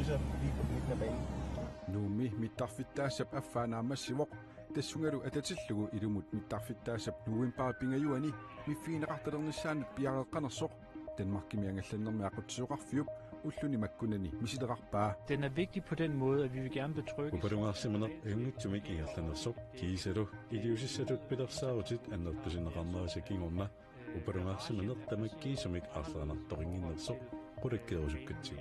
krydser lige på midten af banen. Nuumi mittarfittaasap affaanaammassivok tassungalu atatillugu ilumut mittarfittaasap nuuimpaa pingajuani miffiineqartalernissaanut piareqqanersoq Danmarkimiangallannermiaqutsuuqarfiup ulluni makkunani misileqarpaa. Den er vigtig på den måde, at vi vil gerne betrygge. Upadungarsimaner yunngitsumik ingerlannersoq kiisalu iliusissatut pilersaarutit annerpusinneqarnerisakiingorma upadungarsimaner tamakkiisumik arlanartoringinnersoq qulakkeerusukkatsig.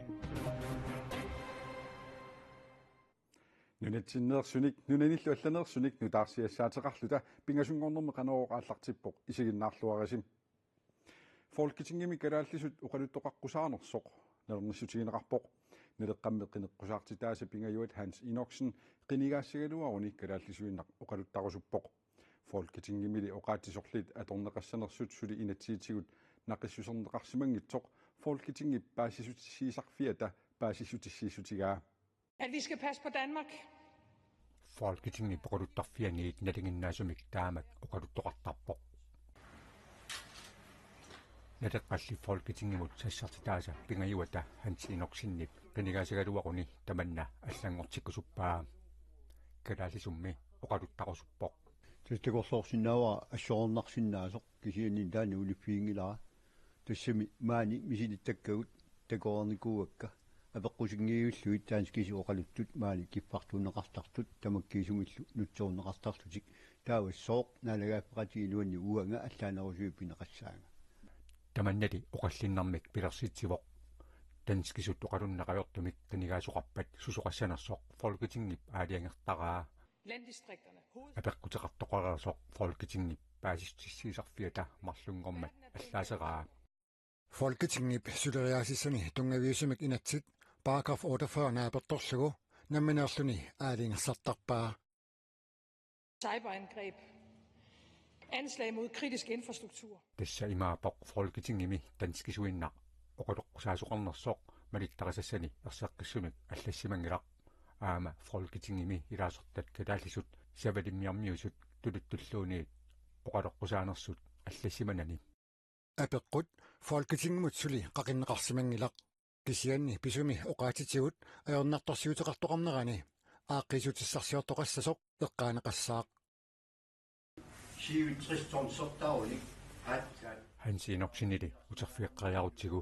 Nunatsinneersunik nunanillu allaneersunik nutaarsiassaateqarluta pingasungornerme qanerooqaallartippoq isiginnaarluarasim. Folketingimi kalaallisut uqaluttoqaqqusaanersoq nernisutigineqarpoq neleqqammeq qineqqusaartitaasa pingajuat Hans Inoksen qinigaassagaluaruni kalaallisuinnaq uqaluttaqusuppoq Folketingimili oqaatisorlit atorneqassanersut suli inatsiitigut naqissuserneqarsimangitsoq Folketingi paasisutissiisarfiata paasissutissiisutigaa. At vi skal passe på Danmark. Folketinget produttarfianiit nalinginnaasumik taamak uqaluttoqartarpoq. Nateqqalli Folketingimut sassartitaasa pingajuata Hans Inoksinnik qinigaasagaluaruni tamanna allangortikkusuppaa. Kalaallisummi uqaluttaqusuppoq. Tastakorsoorsinnaavara assoornarsinnaasoq kisiannin taani uliffiingilara tassami maani misilittakkagut takoornikuuakka apeqqusingiiulluit taanskisi oqaluttut maani kiffartuunneqartartut tamakkiisumillu nutsoorneqartarlutik taawassooq naalagaappeqatiiluanni uanga allaanerusuupineqassaanga tamannati oqallinnarmik pilersitsivoq tanskisut oqalunnaqayortumik qinigaasuqarpat susoqassanersoq Folketingip aaliangertaraa Landdistrikterne. apeqquteqartoqarersoq Folketingip paasistissiisarfiata marlungormat allaaseraa Folketingip suleriaasissani tungaviisumik inatsit paragraf 48 naapertorlugu nammineerluni aaliingersartarpaa. Cyberangreb. Anslag mod kritisk infrastruktur. Tassa imaapoq Folketingimi tanskisuinnaq oqaloqqusaasoqarnersoq malittaqasassani erseqqissumik allassimangilaq aama Folketingimi ilaasertat kalaallisut savalimmiarmiusut tuluttulluuniit oqaloqqusaanersut allassimanani Apeqqut Folketingimut suli qaqinneqarsimangilaq kisianni pisumi oqaatitigut ajornartorsiuteqartoqarnerani aaqqisutissarsiortoqassasoq eqqaaneqassaaq siivitristornsortaarunik Hans Inoksinili uterfiiqqariarutigu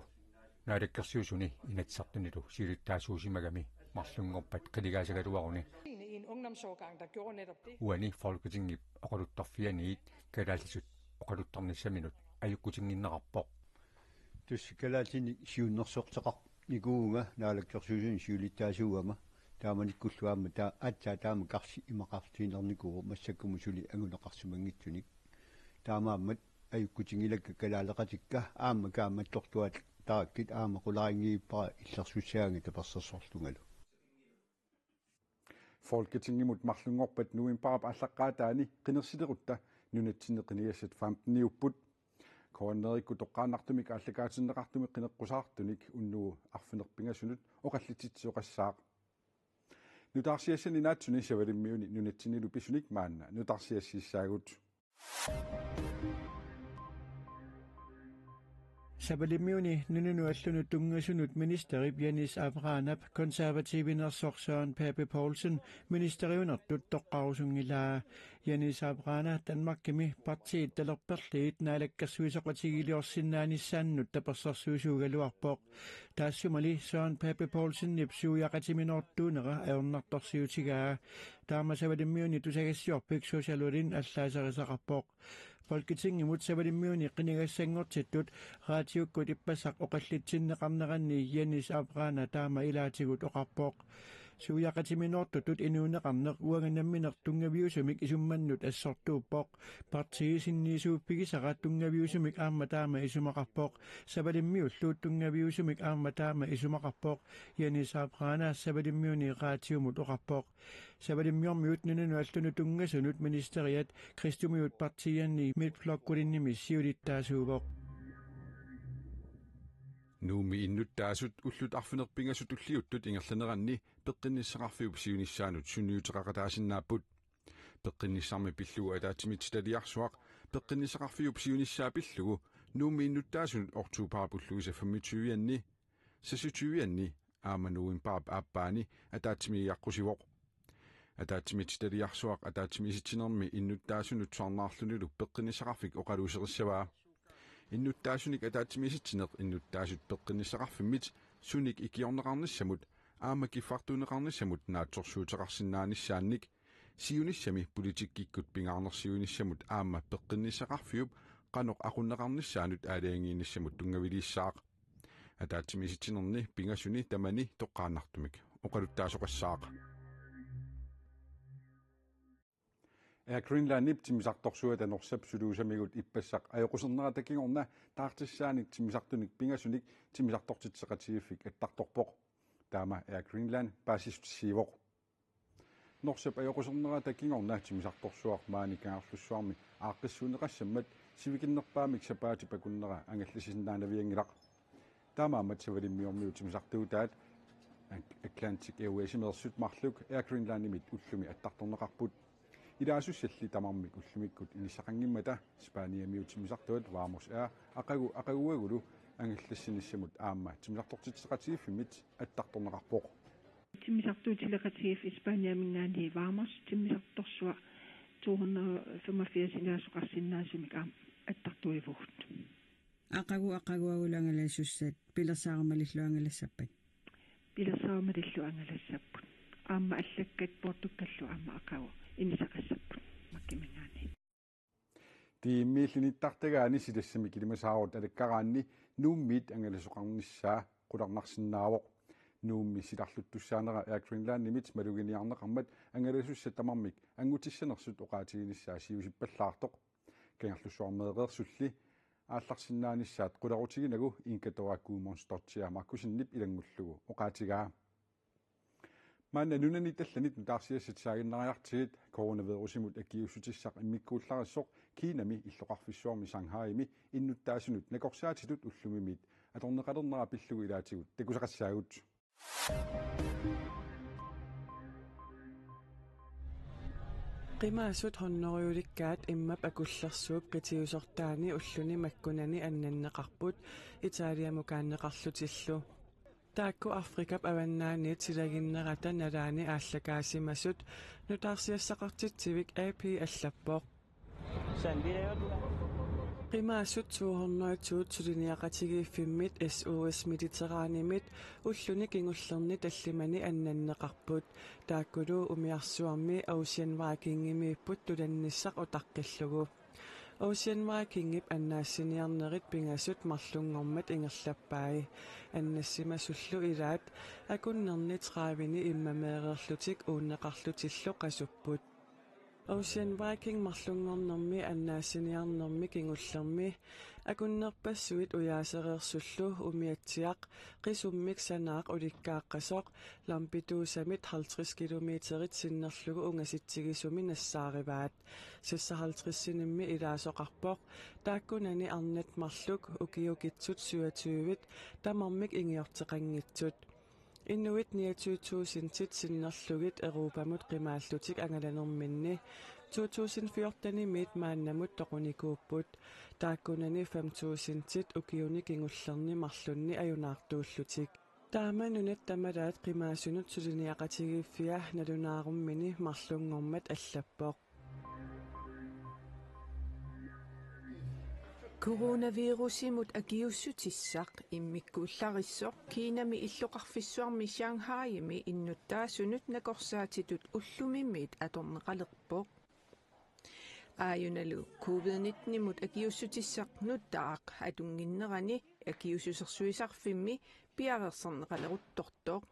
naalakkersiusuni inatsartunilu siilittaasuusimagami marlungorpat qiligaasagaluaruni I en ungdomsårgang, der gjorde netop det. uani Folketingip oqaluttarfianiit kalaallisut oqaluttarnissaminut ajukkutinginneqarpoq tussikalaatini siunnersorteqar nikuunga naalakkersuusuni siulittaasuugama taamanikkulluaamma taa atsaa taama karsi imaqartiinernikuu massakkumu suli anguneqarsimangitsunik taamaammat ajukkutingilakka kalaaleqatikka aamma kaammattortuat taakkit aamma qularingiippara illersussaanga tapersassorlungalu Folketingimut marlungorpat nuimparap allaqqaataani qinersilerutta nunatsinneqinigassat 15 upput koannerikku toqqaannartumik allakaatinneqartumik qineqqusaartunik unnuu arfinerpingasunut oqallititsioqassaaq nutaarsiassani naatsuni savalimmiuni nunatsinilu pisunik maanna nutaarsiassissaagut Sabalimmiuni nununuallunu tungasunut ministerip Janis Abranap konservativinersorsoon Pape Poulsen ministeriunertut toqqarusungilaa Janis Abrana Danmarkimi partiit talerperliit naalakkersuisoqatigiliorsinnaanissannut tapersarsuusuugaluarpoq taassumali soon Pape Poulsen nipsuuyaqatiminortuunera aornartorsiutigaa taama sabalimmiuni tusagassiorpik sosialurin allaaserisaqarpoq Folketingimut savalimmiuni qinigassangortittut raatiukkut ippasaq oqallitsinneqarneranni Janis Abrana taama ilaatigut oqarpoq suuyaqatiminortutut inuuneqarneq uanganamminertungaviusumik isummannut assortuuppoq partiisinniisuuppigisara tungaviusumik aamma taama isumaqarpoq savalimmiulluut tungaviusumik aamma taama isumaqarpoq Janis Abrana savalimmiuni raatiumut oqarpoq savalimmiormiut nunuallunu tungasunut ministeriat Kristumiut partianni mitflokkulinnimi siulittaasuuvoq nuumi innuttaasut ullut arfinerpingasut ulliuttut ingerlaneranni peqqinnisseqarfiup siunissaanut sunniuteqaqataasinnaaput peqqinnisarmi pilluu ataatimit taliarsuaq peqqinnisseqarfiup siunissaa pillugu nuumi innuttaasunut ortuuparapulluisa 25-anni sasutiuianni aamanuin paap aappaani ataatimiiaqqusivoq ataatsimit taliarsuaq ataatimi isittinermi innuttaasunut saarnaarlunilu peqqinissaqarfik oqaluuserissavaa innuttaasunik ataatimi isittineq innuttaasut peqqinissaqarfimmit sunik ikiorneqarnissamut aama kiffartuuneqarnissamut naatsorsuuteqarsinnaannissaannik siunissami politikkikkut pingaarnersiunissamut aama peqqinissaqarfiup qanoq aqunneqarnissaanut aaliangiinissamut tungaviliissaaq ataatimi isittinerni pingasuni tamani toqqaannartumik oqaluttaasoqassaaq Greenlandip timisartorsuat anorsap suluusamigut ippassaq ajoquserneratakingorna taartissaanik timisartunik pingasunik timisartortitseqatigiffik attartorpoq taama Greenland paasistissiivoq norsap ajoquserneratakingorna timisartorsuaq maanikangarlussuarmi aaqqissuuneqassammat sivikinnerpaamik sapaati pakunnera angallisisinnaanaviangilaq taamaamat savalimmiormiu timisartuutaat Atlantic Airways imersut marluk Greenlandimit ullumi attartorneqarput Idaasussalli tamarmik ullumikkut inissaqangimmata Spaniamiu timisartuat Vamos aqaguagulu angallassinissamut aamma timisartortitseqatigiffimit attartorneqarpoq timisartuutileqatigif Spaniamingaani Vamos timisartorsua 285 inaasuqarsinnaasumik attartuivugut aqaguagulangalassussat pilersaarmalilluangalassappat pilersaarmalilluangalassappat aamma allakkat portukkallu aamma aqagu inisaqassappat makkimingaani tiimmiillinittartagaani silassami kilimasaaruut alakkaraanni nuummit angalassoqarnissaa qularnarsinnaavoq nuummi silarluttussaanera Greenlandimit maluginiarneqarmat angalassussa tamarmik angutissinersut oqaatiginissaa siusippallartoq kangerlussuarmeeqersulli аалларсиннааниссаат qularutiginagu inkatoakuumornstortia markusinnip ilangullugu oqaatigaa manna nunani tallanit nutaarsiassatsaagиннариартигит coronavirusimut akiussutissaq immikkuullarassoq kiinami illoqarfissuarmi Shanghaimi innuttaasunut nakorsaatitut ullumimit atorneqalernera pillugu ilaatigut takusaqassaagut qimaasut honnoruulikkaat immap akullersuup qitiusortaani ulluni makkunani annanneqarput itaaliamukaanneqarlutillu taakku Afrikap avannaaniit silaginnerata nalaani aallakaasimasut nutaarsiassaqartitsivik AP allappoq qimaasut suuhornoituut suliniaqatigiiffimmit SOS Mediterraanimit ulluni kingullerni tallimani annanneqarput taakkulu umiarsuarmi Ocean Vikingimiipput tulannissaq utaqqillugu Ocean Vikingip annaassiniarnerit pingasut marlungormat ingerlappai annassimasullu ilaat akunnerni traavini immameererlutik uunneqarlutillu qasupput Ocean Viking marlungornermi annaassiniarnermi kingullermi akunnerpassuit uyaasereersullu umiatsiaq qisummik sanaaq ulikkaaqqasoq lampituusamit 50 kilometerit sinnerlugu ungasitsigisumi nassaarivaat 56-sinimmi ilaasoqarpoq taakkunani arnat marluk ukiukitsut 27 tamarmik ingiorteqanngitsut Inuit 29.000 sinnerlugit Europamut qimaallutik angalanerminni 2014-nimit maannamut toqunikuupput taakkunani 5.000 ukiuni kingullerni marlunni ajunaartuullutik taamanunat tamalaat qimaasunut suliniaqatigiiffia nalunaarummini marlungormat allappoq Coronavirusimut akiussutissaq immikkuullarissor kiinami illoqarfissuarmi Shanghaimi innuttaasunut nakorsaatitut ullumimmiit atorneqalerpoq aajunalu COVID-19-nimut akiussutissaq nuttaaq atunginnerani akiussusersuisarfimmi piareerserneqaleruttortoq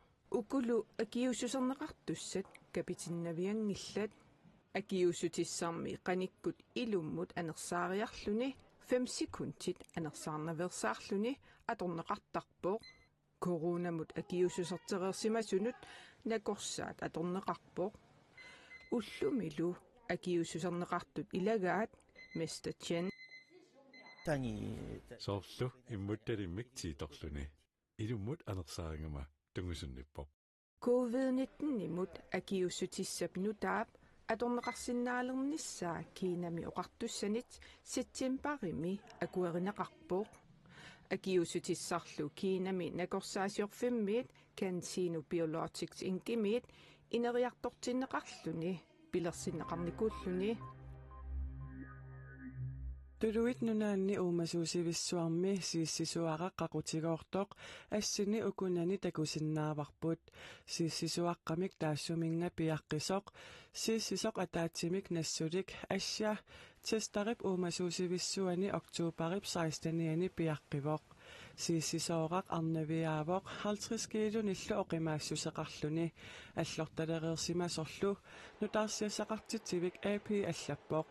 ukulu akiussuserneqartussat kapitinnaviangillat akiussutissarmi qanikkut ilummut anersaariarluni 5 sekuntit anersaarnaversaarluni atorneqartarpoq coronamut akiussusertereersimasunut nakorsaat atorneqarpoq ullumilu akiussuserneqartut ilagaat Mr. Chen tani soorlu immuttalimmik tiitorluni ilummut anersaarangama tungusunnippoq COVID-19-nimut akiussutissap nutaap atorneqarsinnaalernissaa kiinami oqartussanit septemberimi akuerineqarpoq акиусутиссарлу Кинами накорсаасиорфиммиит Cancino Biologics Inkimiit инериартортиннеқарлүни пилерсиннеқарникууллүни Tuluit nunaanni uumasuusivисsuarmi siiссисуақаққақутигоортоқ ассини укунани такусиннааvarput siiссисуаққамик таассуминга пиаққисоқ siiссисоқ атаатсимик нассулик асса тестарип уумасуусивиссуани октообарип 16-ниани пиаққивоқ siiссисооқақ арнавиаавоқ 50 килуниллу оқимаассусеқарлүни аллорталериерсимасорлу нутаарсиассақартитсивик AP аллаппоқ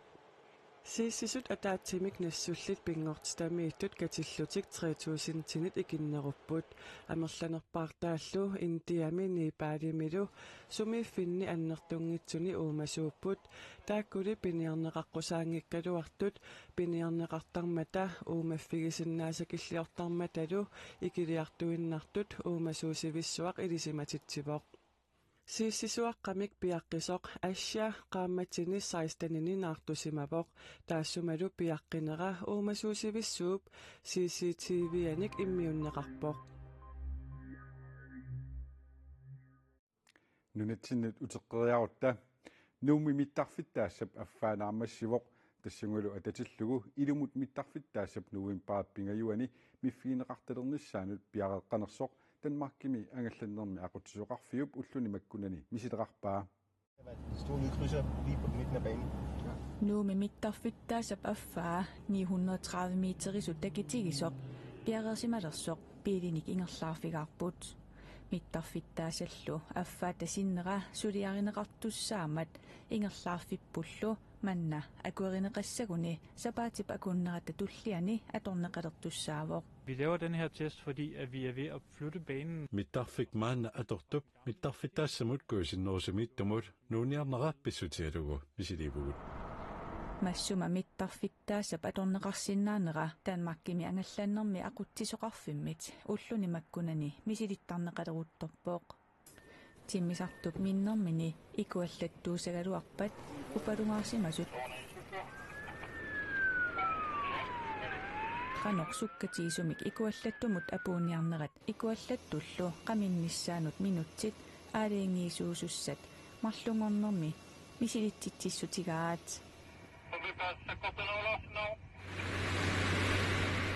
Siiссисут атаатсимик нассуллит пингортитамииттут катиллутик 3000 тинит икиннеруппут амерланерпаартааллу индиами нипаалимилу сумииффинни аннертунгитсуни уумасууппут тааккули пиниарнеқаққусаангиккалуартут пиниарнеқартармата уумаффигисиннаасакиллиортарматалу икилиартуиннартут уумасуусивиссуақ илисиматитсивоқ siiссисуаққамик пиаққисоқ асса qaammatini 16-нини наартусимавоқ таассумалу пиаққинера уумасуусивиссууп CCTV-аник иммиуннеқарпоқ нунатсиннут утеққериарутта нууми миттарфиттаассап аффаанаамассивоқ тассангулу ататиллугу илумут миттарфиттаассап нуим пааппингаюани миффиинеқарталерниссаанут пиареққанерсоқ Danmarkimi angallannermi aqutsuqarfiup ulluni makkunani misiteqarpaa Stående krydser lige på midten af banen. Nu med mittarfittaasap affaa 930 meterisut takitigisoq piareersimalersoq piilinik ingerlaarfigaarput mittarfittaasallu affaa tasinnera suliarineqartussaamat ingerlaarfippullu manna akuerineqassaguni sapaatip akunnerata tulliani atorneqalertussaavoq. Vi laver den her test, fordi at vi er ved at flytte banen. Mittarfik maanna atortup mittarfittaassamut kuusinnoorsumittumut nuuniarneraappissutialugu misiliivugut. Massuma mittarfittaasap atorneqarsinnaanera Danmarkimi angallannermi aquttisoqarfimmit ulluni makkunani misilittarneqaleruttorpooq. Timmisartup minnermini ikuallattuusagaluarpat upalungaarsimasut qanoqsukkatiisumik ikuallattumut apuuniarnerat ikuallattullu qaminnissaanut minutsit aaliingiisuusussat marlungornermi misilitsitsissutigaat.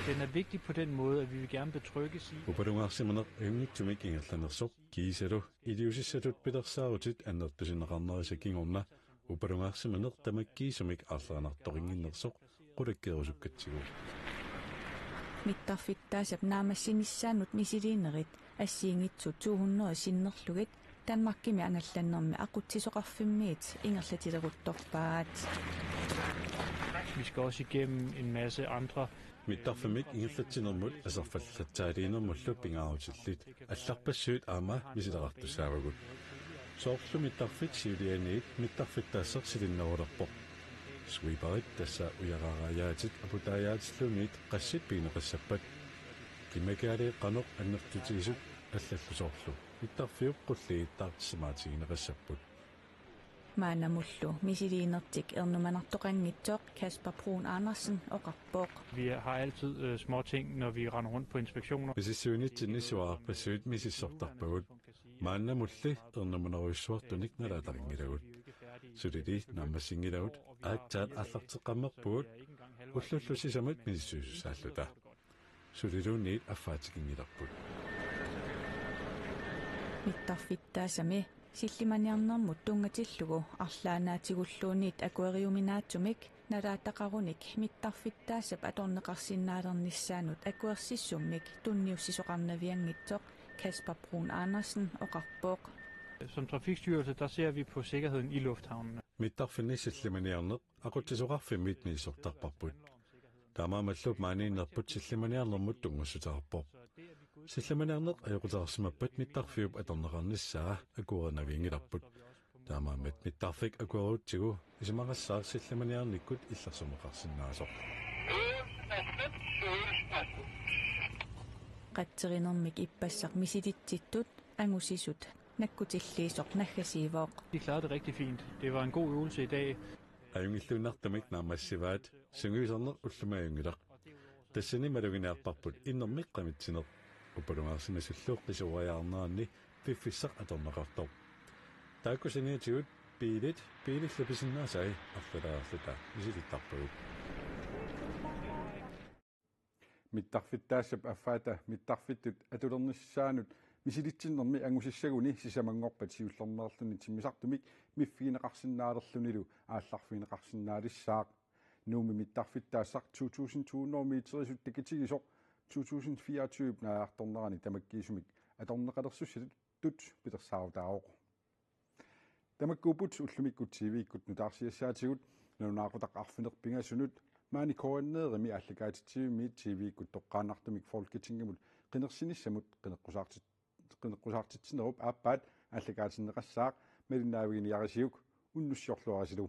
Den er vigtig på den måde, at vi vil gerne betrygges i. Upalungaarsimaner yngiktumik ingerlanersoq kiisalu iliusissatut pilersaarutit annertusinneqarnerisakingorna upalungaarsimaner tamakkiisumik арлаанарторингиннерсоq qulakkeerusukkatsigu. Mittarfittaasap naamassinissaanut misiliinerit assiingitsut 200 sinnerlugit Danmarkimi angallannermi aqutsisoqarfimmiit ingerlatileruttorpaat. Vi skal også igennem en masse andre. Mittarfamik ingerlatsinermut asarfallattaaliinermullu pingaarutillit алларпассуут аама мисилеқартусаавагут соорлу mittarfit siulianiit mittarfittaasser silinnerulерпоқ sweeperit tassa uyararaayaatit aputaayaatilluniit qassit piineqassappat kimakaali qanoq annertutiisut аллаллусоорлу mittarfiuq qulliittaartissamaatigineqassapput Maanamullu misiliinertik ernumanartoqanngitsoq Kasper Bruun Andersen oqarpooq. Vi har altid små ting, når vi render rundt på inspektioner. Misissuunitsinnissuarpassuut misissortarpagut maannamulli ernumaneruissuartunik nalaataringilagut sulili naammassingilagut aaktaat аллартеққаммерпуут уллуллусисамат мисисsuusussааллута suliluniit аффаатикингиларпут Mittarfittaasami sillimaniarnermut tungatillugu arlaanaatигуллуунит акуэриуминааtsumik налаатақаруник mittarfittaasap аторнеқарсиннаалернissaanut акуерсиссуммик tunniussisoqarnavianngitsoq Kasper Bruun Andersen oqarpooq. Som trafikstyrelse, der ser vi på sikkerheden i lufthavnene. Mittarfinnissillimaniarneq aquttisoqarfimmit niissortarparput taamaamallup maaniinnerput sillimaniarnermut tungussutaarpoq sillimaniarneq ajoqutaarsimappat mittarfiup atorneqarnissaa akuerinaviingilarput taamaamat mittarfik akueruutsigu isimaqassaar sillimaniarnikkut illersumeqarsinnaasoq qatserinermik ippassaq misilitsitut angusisut nakkutilliisoq naggasiivooq. De klarede det rigtig fint. Det var en god øvelse i dag. Ajungilluunartamik naamassivaat sungiuserner ullumaajungilaq тассани малугинаартарпут иннэрмиққамитсинеқ упалунгаарсимасуллууққисуариаарнаанни фиффиссақ аторнеқартор тааккусиниатигут пилиллаписиннаасай арлалаарлута исилиттарпагут миттарфиттаассап аффаата миттарфиттут атулерниссаанут мисилитсиннэрми ангусиссагуни сисамангорпат сиуллэрнеерлүни тиммисартумик миффигинеқарсинаалерлунилу аалларфигинеқарсинаалиссаақ нууми миттарфиттаассақ 2020 миитерисут такитигисоқ 2024 нааарторнерани тамаккиисумик аторнеқалерсуссалут тут питерсаавтааоқ тамаккуупут уллумиккут тивиккут нутаарсиассаатигут нунаақутақ арфинерпингасунут маани коаннеерими аллагаатитсивими тивиккут тоққаанартумик фолкитингимут qinерсиниссамут qinеққусаартитсинеруп ааппаат аллагаатиннеқассаақ малиннаавигиниарисиук уннуссиорлуарасилу